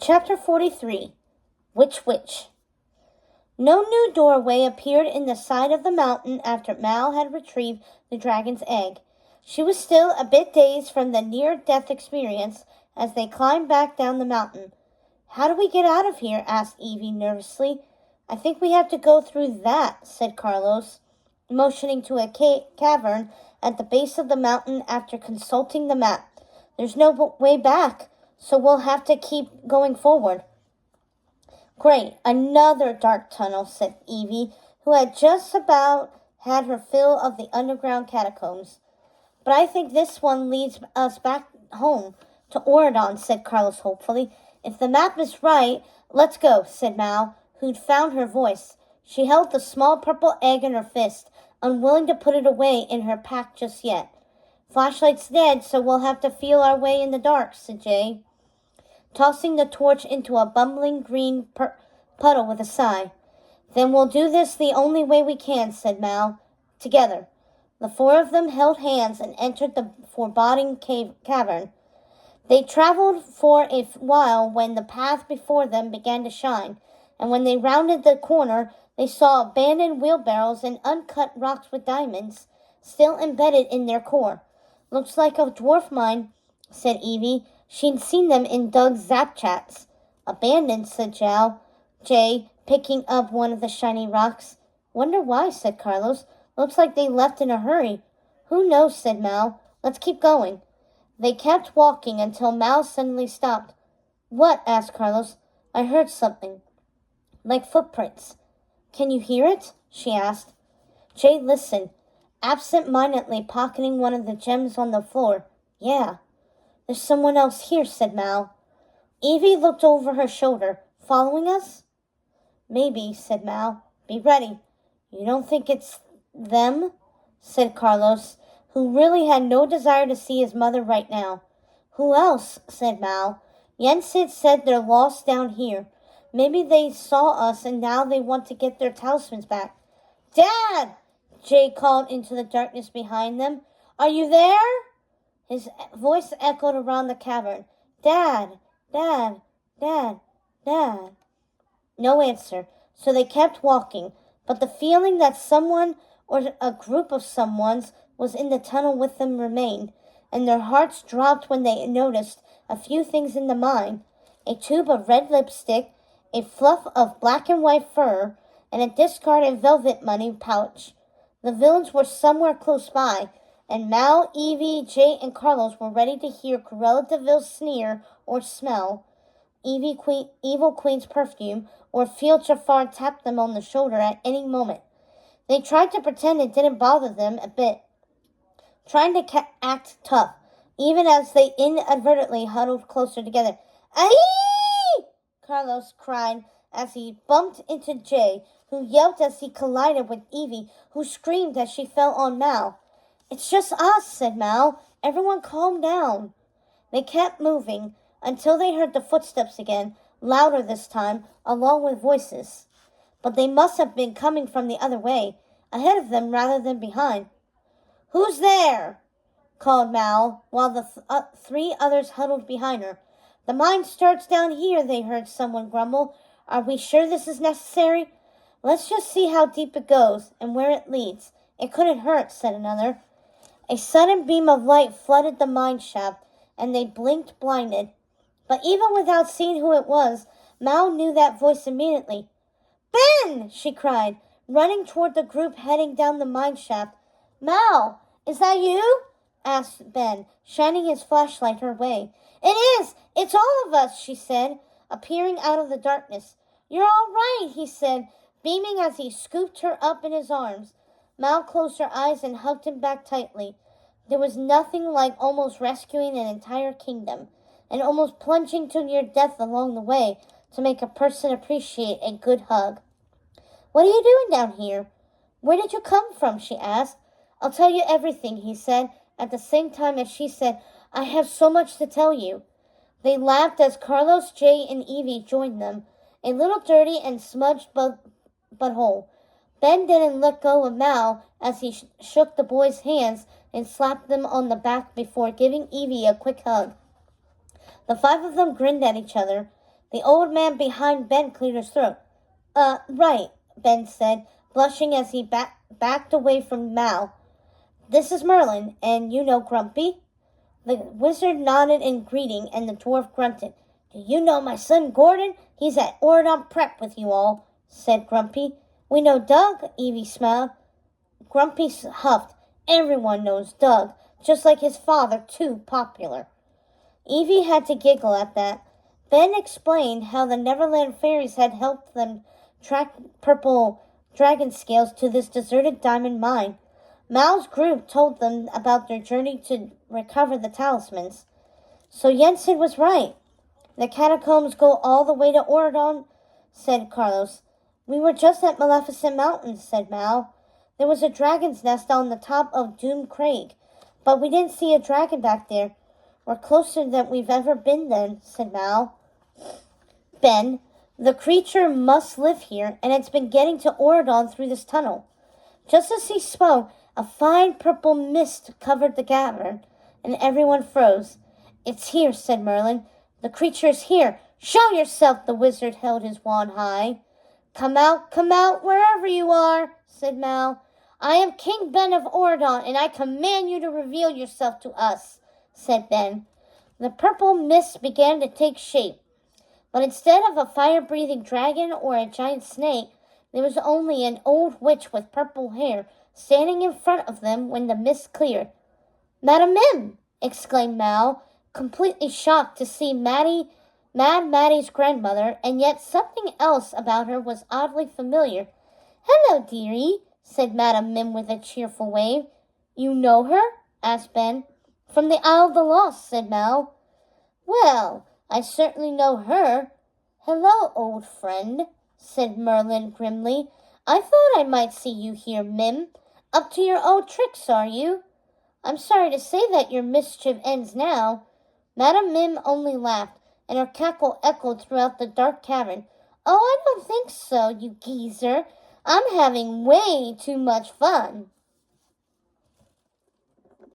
Chapter 43. Witch. No new doorway appeared in the side of the mountain after Mal had retrieved the dragon's egg. She was still a bit dazed from the near-death experience as they climbed back down the mountain. "How do we get out of here?" asked Evie nervously. "I think we have to go through that," said Carlos, motioning to a cavern at the base of the mountain after consulting the map. "There's no way back, so we'll have to keep going forward." "Great, another dark tunnel," said Evie, who had just about had her fill of the underground catacombs. "But I think this one leads us back home to Oridon," said Carlos hopefully. "If the map is right, let's go," said Mal, who'd found her voice. She held the small purple egg in her fist, unwilling to put it away in her pack just yet. "Flashlight's dead, so we'll have to feel our way in the dark," said Jay, tossing the torch into a bubbling green puddle with a sigh. "Then we'll do this the only way we can," said Mal. "Together." The four of them held hands and entered the foreboding cavern. They traveled for a while when the path before them began to shine, and when they rounded the corner, they saw abandoned wheelbarrows and uncut rocks with diamonds still embedded in their core. "Looks like a dwarf mine," said Evie. She'd seen them in Doug's zap chats. "Abandoned," said Jay, picking up one of the shiny rocks. "Wonder why," said Carlos. "Looks like they left in a hurry." "Who knows," said Mal. "Let's keep going." They kept walking until Mal suddenly stopped. "What?" asked Carlos. "I heard something. Like footprints." "Can you hear it?" she asked. Jay listened, absent-mindedly pocketing one of the gems on the floor. "Yeah. There's someone else here," said Mal. Evie looked over her shoulder. "Following us?" "Maybe," said Mal. "Be ready." "You don't think it's them?" said Carlos, who really had no desire to see his mother right now. "Who else?" said Mal. "Yensid said they're lost down here. Maybe they saw us and now they want to get their talismans back." "Dad!" Jay called into the darkness behind them. "Are you there?" His voice echoed around the cavern. "Dad! Dad! Dad! Dad!" No answer, so they kept walking, but the feeling that someone or a group of someones was in the tunnel with them remained, and their hearts dropped when they noticed a few things in the mine: a tube of red lipstick, a fluff of black and white fur, and a discarded velvet money pouch. The villains were somewhere close by, and Mal, Evie, Jay, and Carlos were ready to hear Cruella de Vil's sneer or smell Evil Queen's perfume, or feel Jafar tap them on the shoulder at any moment. They tried to pretend it didn't bother them a bit, trying to act tough, even as they inadvertently huddled closer together. "Aye!" Carlos cried as he bumped into Jay, who yelped as he collided with Evie, who screamed as she fell on Mal. "It's just us," said Mal. "Everyone calm down." They kept moving until they heard the footsteps again, louder this time, along with voices. But they must have been coming from the other way, ahead of them rather than behind. "Who's there?" called Mal, while the three others huddled behind her. "The mine starts down here," they heard someone grumble. "Are we sure this is necessary?" "Let's just see how deep it goes, and where it leads. It couldn't hurt," said another. A sudden beam of light flooded the mine shaft, and they blinked blinded. But even without seeing who it was, Mal knew that voice immediately. "Ben!" she cried, running toward the group heading down the mine shaft. "Mal, is that you?" asked Ben, shining his flashlight her way. "It is! It's all of us," she said, appearing out of the darkness. "You're all right," he said, beaming as he scooped her up in his arms. Mal closed her eyes and hugged him back tightly. There was nothing like almost rescuing an entire kingdom, and almost plunging to near death along the way, to make a person appreciate a good hug. "What are you doing down here? Where did you come from?" she asked. "I'll tell you everything," he said, at the same time as she said, "I have so much to tell you." They laughed as Carlos, Jay, and Evie joined them, a little dirty and smudged but whole. Ben didn't let go of Mal as he shook the boys' hands and slapped them on the back before giving Evie a quick hug. The five of them grinned at each other. The old man behind Ben cleared his throat. Right, Ben said, blushing as he backed away from Mal. This is Merlin, and you know Grumpy? The wizard nodded in greeting, and the dwarf grunted. Do you know my son Gordon? He's at Oridon Prep with you all, said Grumpy. We know Doug, Evie smiled. Grumpy huffed. Everyone knows Doug, just like his father, too popular. Evie had to giggle at that. Ben explained how the Neverland fairies had helped them track purple dragon scales to this deserted diamond mine. Mal's group told them about their journey to recover the talismans. So Jensen was right. The catacombs go all the way to Oridon, said Carlos. We were just at Maleficent Mountain, said Mal. There was a dragon's nest on the top of Doom Crag, but we didn't see a dragon back there. We're closer than we've ever been then, said Mal. Ben, the creature must live here, and it's been getting to Oridon through this tunnel. Just as he spoke, a fine purple mist covered the cavern, and everyone froze. It's here, said Merlin. The creature is here. Show yourself, the wizard held his wand high. Come out, wherever you are, said Mal. I am King Ben of Oridon, and I command you to reveal yourself to us, said Ben. The purple mist began to take shape, but instead of a fire-breathing dragon or a giant snake, there was only an old witch with purple hair standing in front of them when the mist cleared. Madam Mim! Exclaimed Mal, completely shocked to see Mad Maddie's grandmother, and yet something else about her was oddly familiar. Hello, dearie, said Madam Mim with a cheerful wave. You know her? Asked Ben. From the Isle of the Lost, said Mal. Well, I certainly know her. Hello, old friend, said Merlin grimly. I thought I might see you here, Mim. Up to your old tricks, are you? I'm sorry to say that your mischief ends now. Madam Mim only laughed, and her cackle echoed throughout the dark cavern. Oh, I don't think so, you geezer. I'm having way too much fun.